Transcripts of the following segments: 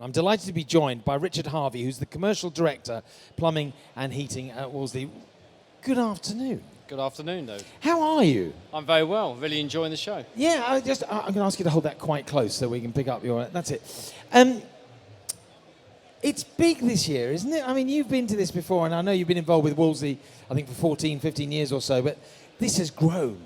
I'm delighted to be joined by Richard Harvey, who's the Commercial Director, Plumbing and Heating at Wolseley. Good afternoon. Good afternoon, though. How are you? I'm very well. Really enjoying the show. Yeah, I'm going to ask you to hold that quite close so we can pick up your... That's it. It's big this year, isn't it? I mean, you've been to this before, and I know you've been involved with Wolseley, I think, for 14, 15 years or so, but this has grown.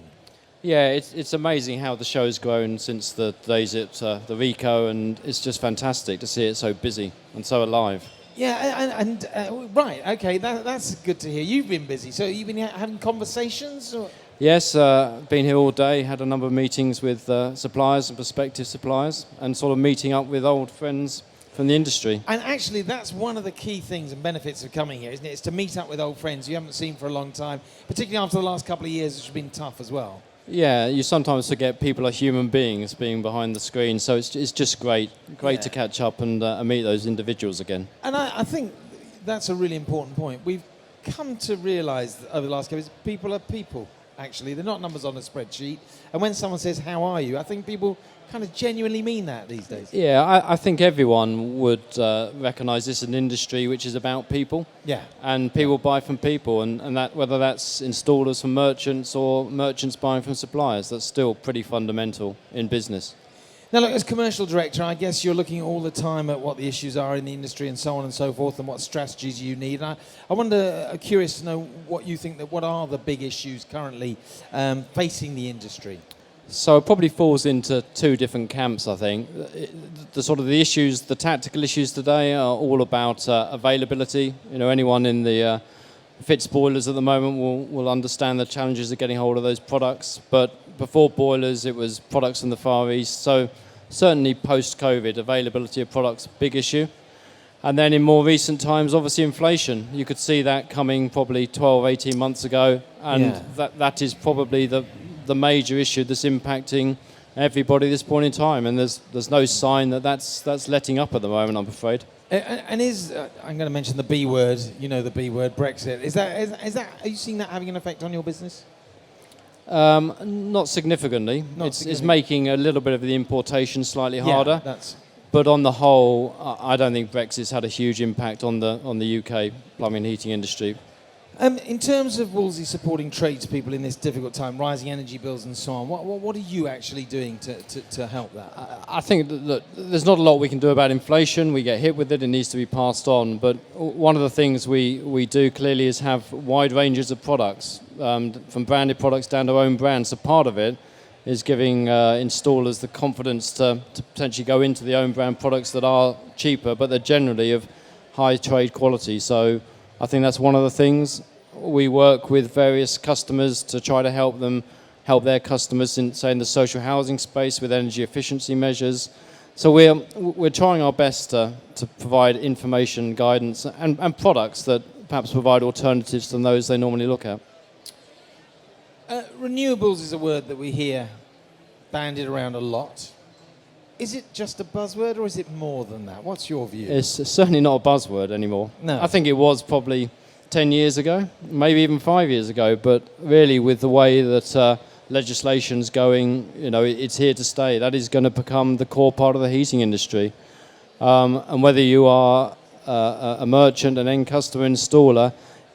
Yeah, it's amazing how the show's grown since the days at the Ricoh, and it's just fantastic to see it so busy and so alive. Yeah, right, okay, that's good to hear. You've been busy, so you've been having conversations? Or? Yes, been here all day, had a number of meetings with suppliers and prospective suppliers, and sort of meeting up with old friends from the industry. And actually, that's one of the key things and benefits of coming here, isn't it? It's to meet up with old friends you haven't seen for a long time, particularly after the last couple of years, which has been tough as well. Yeah, you sometimes forget people are human beings being behind the screen, so it's just great to catch up and meet those individuals again. And I think that's a really important point. We've come to realise over the last couple of years, people are people, actually. They're not numbers on a spreadsheet. And when someone says, how are you, I think people kind of genuinely mean that these days. Yeah, I think everyone would recognise this as an industry which is about people. Yeah. And people buy from people, and that whether that's installers from merchants or merchants buying from suppliers, that's still pretty fundamental in business. Now look, as commercial director, I guess you're looking all the time at what the issues are in the industry and so on and so forth, and what strategies you need. And I wonder, curious to know what you think, what are the big issues currently facing the industry? So it probably falls into two different camps, I think. The issues, the tactical issues today are all about availability. You know, anyone in the fits boilers at the moment will understand the challenges of getting hold of those products. But before boilers, it was products from the Far East. So certainly post-COVID, availability of products, big issue. And then in more recent times, obviously inflation. You could see that coming probably 12, 18 months ago. And that is probably the major issue that's impacting everybody at this point in time, and there's no sign that's letting up at the moment, I'm afraid. And I'm going to mention the B word, you know, the B word, Brexit. Is that are you seeing that having an effect on your business? Not significantly. It's making a little bit of the importation slightly harder. But on the whole, I don't think Brexit's had a huge impact on the UK plumbing and heating industry. In terms of Wolseley supporting tradespeople in this difficult time, rising energy bills and so on, what are you actually doing to help that? I think that there's not a lot we can do about inflation. We get hit with it, it needs to be passed on. But one of the things we do clearly is have wide ranges of products, from branded products down to own brands. So part of it is giving installers the confidence to potentially go into the own brand products that are cheaper, but they're generally of high trade quality. So I think that's one of the things. We work with various customers to try to help their customers in, say, in the social housing space with energy efficiency measures. So we're trying our best to provide information, guidance, and products that perhaps provide alternatives to those they normally look at. Renewables is a word that we hear bandied around a lot. Is it just a buzzword, or is it more than that? What's your view? It's certainly not a buzzword anymore. No. I think it was probably 10 years ago, maybe even 5 years ago, but really with the way that legislation's going, you know, it's here to stay. That is going to become the core part of the heating industry. And whether you are a merchant, an end customer, installer,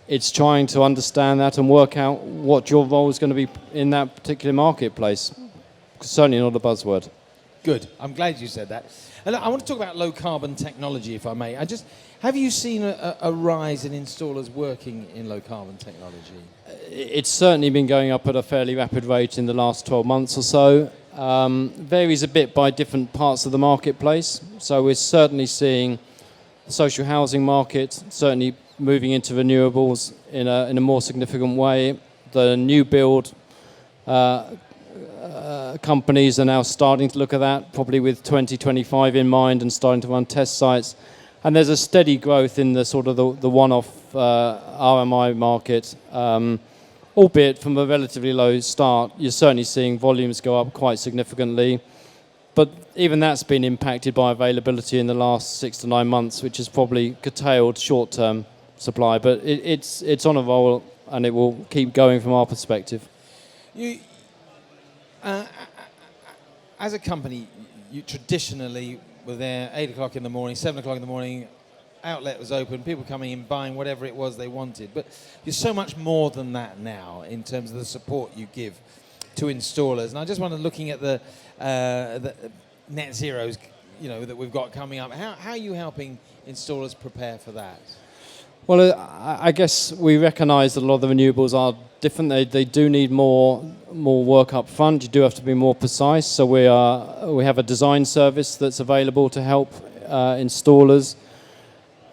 it's trying to understand that and work out what your role is going to be in that particular marketplace. Certainly not a buzzword. Good. I'm glad you said that. And I want to talk about low carbon technology, if I may. Have you seen a rise in installers working in low carbon technology? It's certainly been going up at a fairly rapid rate in the last 12 months or so. Varies a bit by different parts of the marketplace. So we're certainly seeing the social housing market certainly moving into renewables in a more significant way. The new build companies are now starting to look at that, probably with 2025 in mind, and starting to run test sites. And there's a steady growth in the sort of the one-off RMI market, albeit from a relatively low start. You're certainly seeing volumes go up quite significantly. But even that's been impacted by availability in the last 6 to 9 months, which has probably curtailed short-term supply. But it's on a roll, and it will keep going from our perspective. As a company, you traditionally were there 8 o'clock in the morning, 7 o'clock in the morning, outlet was open, people coming in, buying whatever it was they wanted. But you're so much more than that now in terms of the support you give to installers. And I just wanted, looking at the net zeros, that we've got coming up, how are you helping installers prepare for that? Well, I guess we recognise that a lot of the renewables are different. They do need more work up front. You do have to be more precise. So we have a design service that's available to help installers.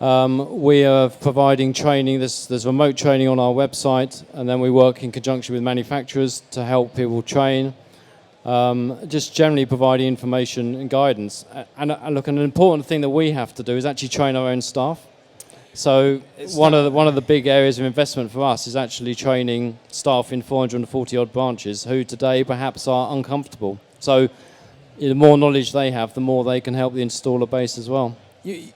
We are providing training. There's remote training on our website, and then we work in conjunction with manufacturers to help people train. Just generally providing information and guidance. And look, an important thing that we have to do is actually train our own staff. So one of the big areas of investment for us is actually training staff in 440 odd branches who today perhaps are uncomfortable. So the more knowledge they have, the more they can help the installer base as well. You've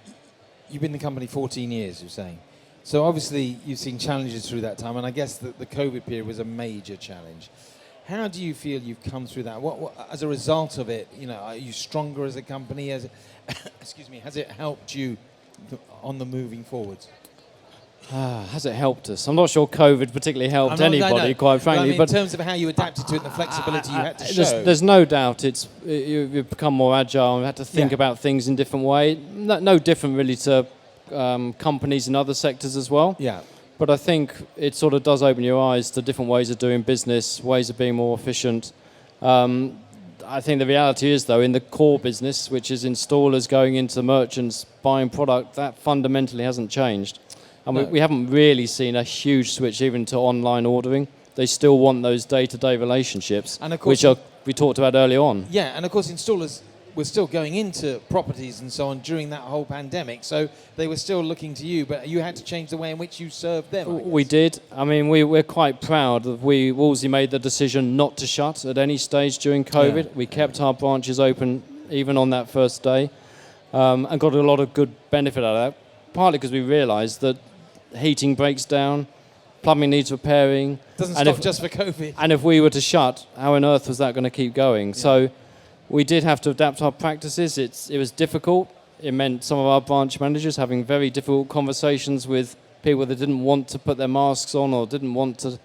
been in the company 14 years, you're saying. So obviously you've seen challenges through that time, and I guess that the COVID period was a major challenge. How do you feel you've come through that? What as a result of it, are you stronger as a company? Has it helped you on the moving forwards? Has it helped us? I'm not sure COVID particularly helped anybody, quite frankly. But in terms of how you adapted to it and the flexibility you had to show. There's no doubt you've become more agile and had to think about things in a different way. No different really to companies in other sectors as well. Yeah. But I think it sort of does open your eyes to different ways of doing business, ways of being more efficient. I think the reality is, though, in the core business, which is installers going into merchants buying product, that fundamentally hasn't changed. And we haven't really seen a huge switch even to online ordering. They still want those day-to-day relationships, and of course, which we talked about early on. Yeah, and of course installers were still going into properties and so on during that whole pandemic, so they were still looking to you, but you had to change the way in which you served them. We did. I mean, we're quite proud that Wolseley made the decision not to shut at any stage during COVID. Yeah. We kept our branches open even on that first day, and got a lot of good benefit out of that, partly because we realised that heating breaks down, plumbing needs repairing. Doesn't stop just for COVID. And if we were to shut, how on earth was that going to keep going? Yeah. So we did have to adapt our practices. It was difficult. It meant some of our branch managers having very difficult conversations with people that didn't want to put their masks on or didn't want to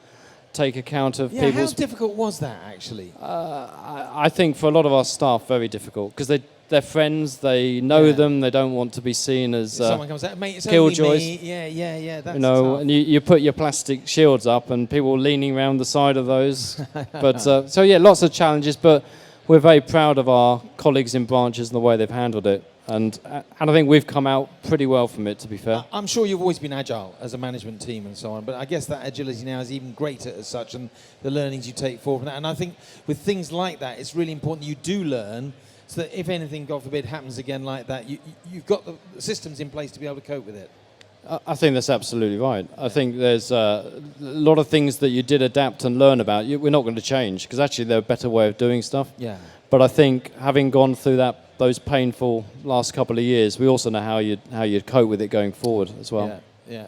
take account of people's... How difficult was that, actually? I think for a lot of our staff, very difficult, because they're friends, they know them, they don't want to be seen as someone comes out, mate, it's killjoys. Only me. Yeah, that's tough. And you put your plastic shields up and people leaning around the side of those. But so lots of challenges, but we're very proud of our colleagues in branches and the way they've handled it. And I think we've come out pretty well from it, to be fair. I'm sure you've always been agile as a management team and so on, but I guess that agility now is even greater as such, and the learnings you take forward from that. And I think with things like that, it's really important you do learn, so that if anything, God forbid, happens again like that, you've got the systems in place to be able to cope with it. I think that's absolutely right. I think there's a lot of things that you did adapt and learn about. We're not going to change, because actually they're a better way of doing stuff. Yeah. But I think having gone through those painful last couple of years, we also know how you'd cope with it going forward as well. Yeah.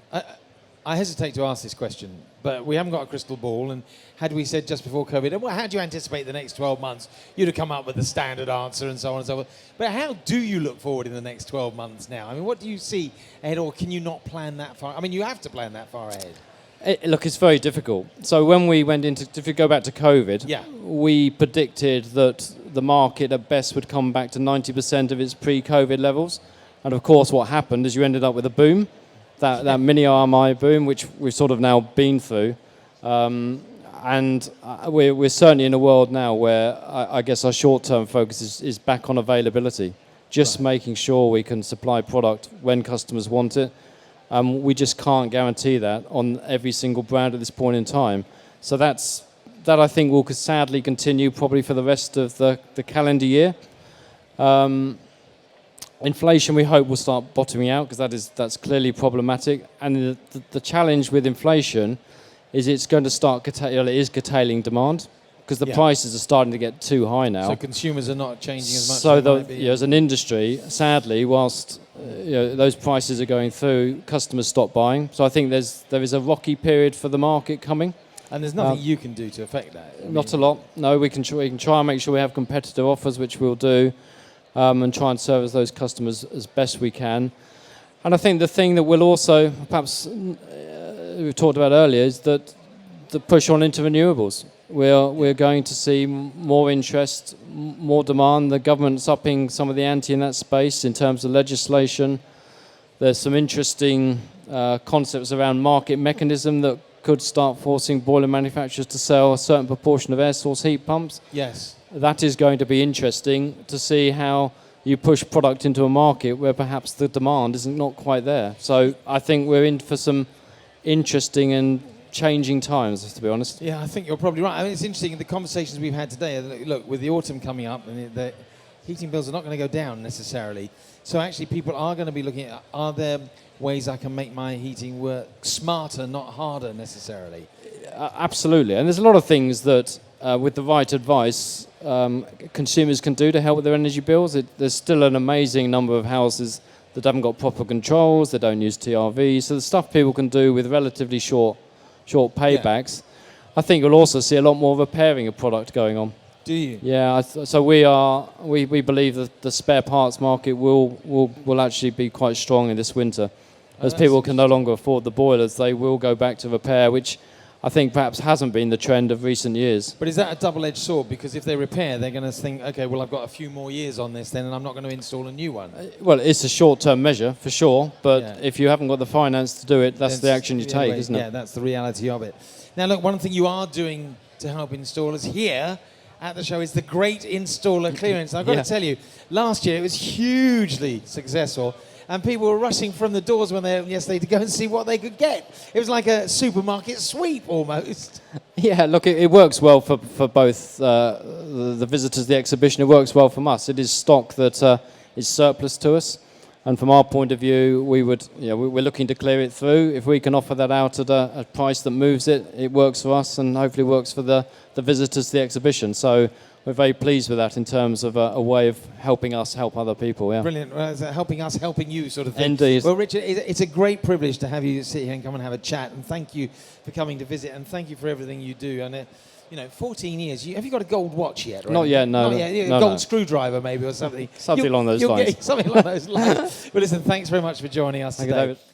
I hesitate to ask this question, but we haven't got a crystal ball, and had we said just before COVID, well, how do you anticipate the next 12 months? You'd have come up with the standard answer and so on and so forth. But how do you look forward in the next 12 months now? I mean, what do you see ahead, or can you not plan that far? I mean, you have to plan that far ahead. Look, it's very difficult. So when we went into, if you go back to COVID, we predicted that the market at best would come back to 90% of its pre-COVID levels. And of course, what happened is you ended up with a boom, that mini RMI boom, which we've sort of now been through. And we're certainly in a world now where I guess our short-term focus is back on availability, just making sure we can supply product when customers want it. We just can't guarantee that on every single brand at this point in time. So that I think will sadly continue probably for the rest of the calendar year. Inflation, we hope, will start bottoming out, because that's clearly problematic. And the challenge with inflation is it's going to start curtailing demand, because the prices are starting to get too high now. So consumers are not changing as much. So as an industry, sadly, whilst those prices are going through, customers stop buying. So I think there is a rocky period for the market coming. And there's nothing you can do to affect that? Not a lot. No, we can try and make sure we have competitive offers, which we'll do. and try and service those customers as best we can. And I think the thing that will also, perhaps we've talked about earlier, is that the push on into renewables. We're going to see more interest, more demand. The government's upping some of the ante in that space in terms of legislation. There's some interesting concepts around market mechanism that could start forcing boiler manufacturers to sell a certain proportion of air source heat pumps. Yes. That is going to be interesting to see how you push product into a market where perhaps the demand isn't not quite there. So I think we're in for some interesting and changing times, to be honest. Yeah, I think you're probably right. I mean, it's interesting, the conversations we've had today, look, with the autumn coming up, and the heating bills are not going to go down necessarily. So actually people are going to be looking at, are there ways I can make my heating work smarter, not harder necessarily? Absolutely. And there's a lot of things that, with the right advice, consumers can do to help with their energy bills. There's still an amazing number of houses that haven't got proper controls, they don't use TRV. So the stuff people can do with relatively short paybacks. Yeah. I think you'll also see a lot more repairing of product going on. Do you? Yeah, so we believe that the spare parts market will actually be quite strong in this winter. As people can no longer afford the boilers, they will go back to repair, which I think perhaps hasn't been the trend of recent years. But is that a double-edged sword? Because if they repair, they're going to think, okay, well, I've got a few more years on this then, and I'm not going to install a new one. Well, it's a short-term measure, for sure, but if you haven't got the finance to do it, that's the action you take, isn't it? Yeah, that's the reality of it. Now, look, one thing you are doing to help installers here at the show is the Great Installer Clearance. I've got to tell you, last year it was hugely successful, and people were rushing from the doors when they opened yesterday to go and see what they could get. It was like a supermarket sweep almost. Yeah, look, it works well for both the visitors to the exhibition. It works well for us. It is stock that is surplus to us, and from our point of view, we're looking to clear it through. If we can offer that out at a price that moves it, it works for us, and hopefully works for the visitors to the exhibition. So we're very pleased with that in terms of a way of helping us help other people. Yeah. Brilliant. Well, it's helping us, helping you sort of thing. Indeed. Well, Richard, it's a great privilege to have you sit here and come and have a chat, and thank you for coming to visit, and thank you for everything you do. And 14 years. Have you got a gold watch yet? Not yet, no. Not yet. A gold screwdriver maybe or something. Something along those lines. Something along those lines. Well, listen, thanks very much for joining us today. Thank you, David.